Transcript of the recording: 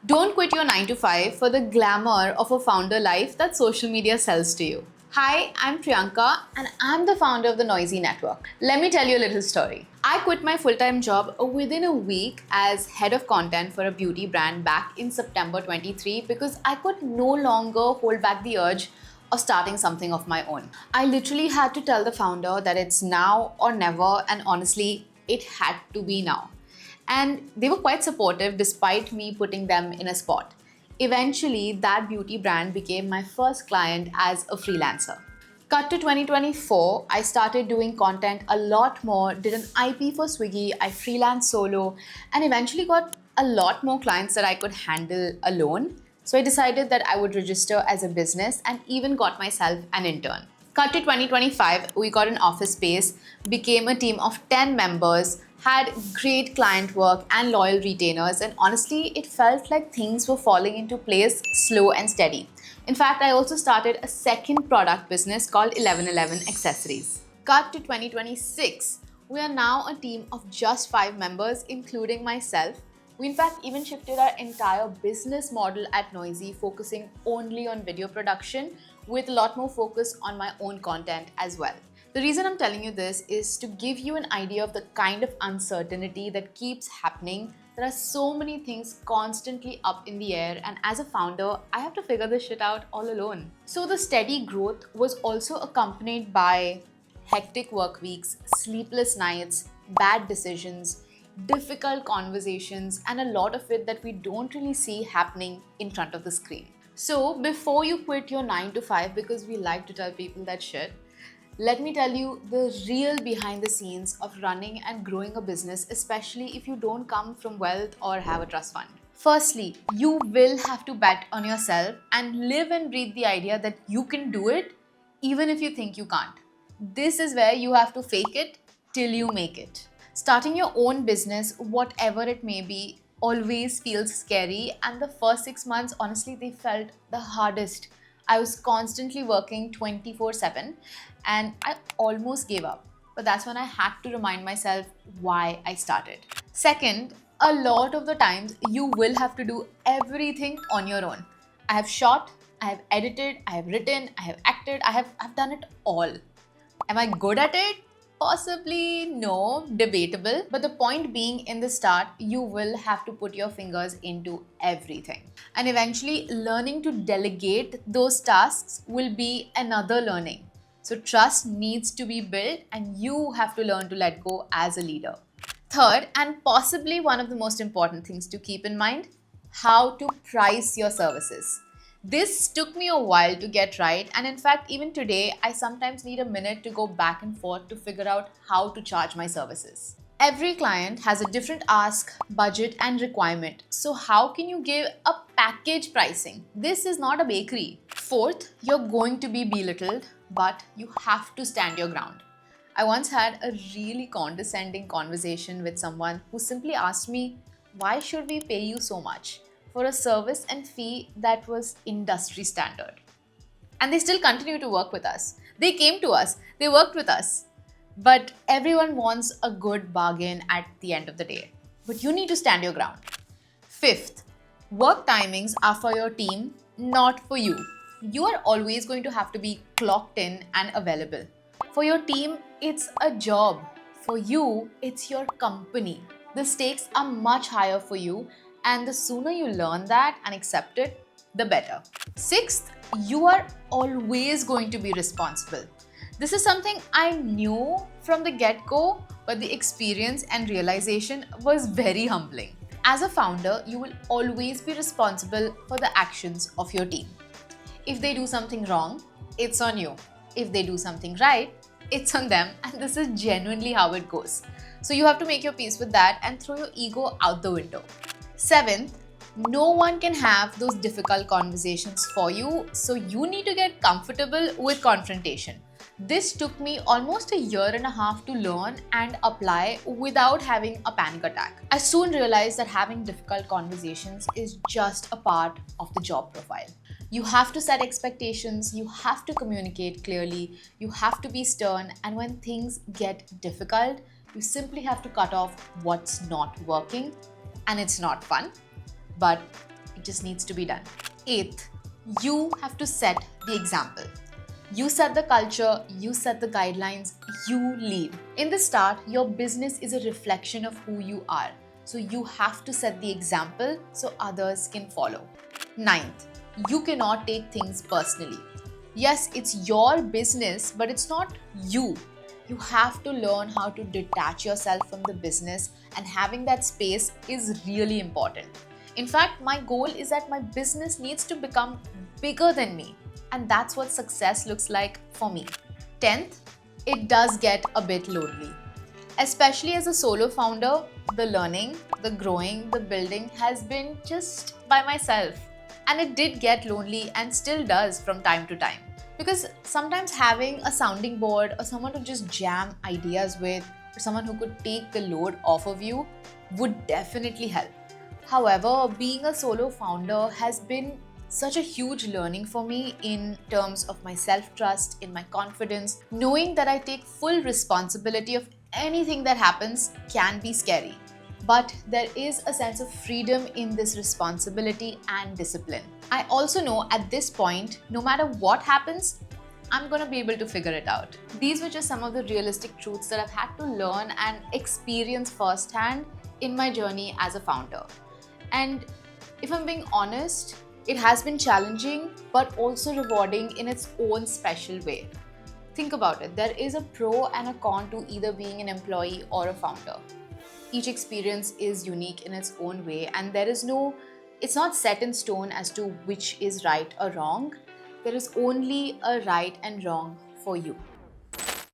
Don't quit your 9 to 5 for the glamour of a founder life that social media sells to you. Hi, I'm Priyanka and I'm the founder of the Noisy Network. Let me tell you a little story. I quit my full-time job within a week as head of content for a beauty brand back in September 23 because I could no longer hold back the urge of starting something of my own. I literally had to tell the founder that it's now or never, and honestly, it had to be now. And they were quite supportive despite me putting them in a spot. Eventually, that beauty brand became my first client as a freelancer. Cut to 2024, I started doing content a lot more, did an IP for Swiggy, I freelanced solo, and eventually got a lot more clients that I could handle alone. So I decided that I would register as a business and even got myself an intern. Cut to 2025, we got an office space, became a team of 10 members, had great client work and loyal retainers, and honestly, it felt like things were falling into place slow and steady. In fact, I also started a second product business called 1111 Accessories. Cut to 2026, we are now a team of just 5 members, including myself. We in fact even shifted our entire business model at Noisy, focusing only on video production with a lot more focus on my own content as well. The reason I'm telling you this is to give you an idea of the kind of uncertainty that keeps happening. There are so many things constantly up in the air, and as a founder, I have to figure this shit out all alone. So the steady growth was also accompanied by hectic work weeks, sleepless nights, bad decisions, difficult conversations, and a lot of it that we don't really see happening in front of the screen. So before you quit your 9 to 5, because we like to tell people that shit, let me tell you the real behind the scenes of running and growing a business, especially if you don't come from wealth or have a trust fund. Firstly, you will have to bet on yourself and live and breathe the idea that you can do it even if you think you can't. This is where you have to fake it till you make it. Starting your own business, whatever it may be, always feels scary, and the first 6 months, honestly, they felt the hardest. I was constantly working 24/7 and I almost gave up. But that's when I had to remind myself why I started. Second, a lot of the times you will have to do everything on your own. I have shot, I have edited, I have written, I have acted, I've done it all. Am I good at it? Possibly no, debatable. But the point being, in the start, you will have to put your fingers into everything. And eventually, learning to delegate those tasks will be another learning. So, trust needs to be built, and you have to learn to let go as a leader. Third, and possibly one of the most important things to keep in mind, how to price your services. This took me a while to get right, and in fact, even today, I sometimes need a minute to go back and forth to figure out how to charge my services. Every client has a different ask, budget, and requirement. So, how can you give a package pricing? This is not a bakery. Fourth, you're going to be belittled, but you have to stand your ground. I once had a really condescending conversation with someone who simply asked me, "Why should we pay you so much?" for a service and fee that was industry standard. And they still continue to work with us. They came to us, they worked with us. But everyone wants a good bargain at the end of the day. But you need to stand your ground. Fifth, work timings are for your team, not for you. You are always going to have to be clocked in and available. For your team, it's a job. For you, it's your company. The stakes are much higher for you, and the sooner you learn that and accept it, the better. Sixth, you are always going to be responsible. This is something I knew from the get-go, but the experience and realization was very humbling. As a founder, you will always be responsible for the actions of your team. If they do something wrong, it's on you. If they do something right, it's on them, and this is genuinely how it goes. So you have to make your peace with that and throw your ego out the window. Seventh, no one can have those difficult conversations for you, so you need to get comfortable with confrontation. This took me almost a year and a half to learn and apply without having a panic attack. I soon realized that having difficult conversations is just a part of the job profile. You have to set expectations, you have to communicate clearly, you have to be stern, and when things get difficult, you simply have to cut off what's not working. And it's not fun, but It just needs to be done. Eighth, you have to set the example. You set the culture, you set the guidelines, you lead. In the start, your business is a reflection of who you are. So you have to set the example so others can follow. Ninth, you cannot take things personally. Yes, it's your business, but it's not you. You have to learn how to detach yourself from the business, and having that space is really important. In fact, my goal is that my business needs to become bigger than me. And that's what success looks like for me. 10th, it does get a bit lonely. Especially as a solo founder, the learning, the growing, the building has been just by myself. And it did get lonely and still does from time to time. Because sometimes having a sounding board or someone to just jam ideas with, or someone who could take the load off of you would definitely help. However, being a solo founder has been such a huge learning for me in terms of my self-trust, in my confidence. Knowing that I take full responsibility of anything that happens can be scary. But there is a sense of freedom in this responsibility and discipline. I also know at this point, no matter what happens, I'm gonna be able to figure it out. These were just some of the realistic truths that I've had to learn and experience firsthand in my journey as a founder. And if I'm being honest, it has been challenging, but also rewarding in its own special way. Think about it. There is a pro and a con to either being an employee or a founder. Each experience is unique in its own way, and it's not set in stone as to which is right or wrong. There is only a right and wrong for you.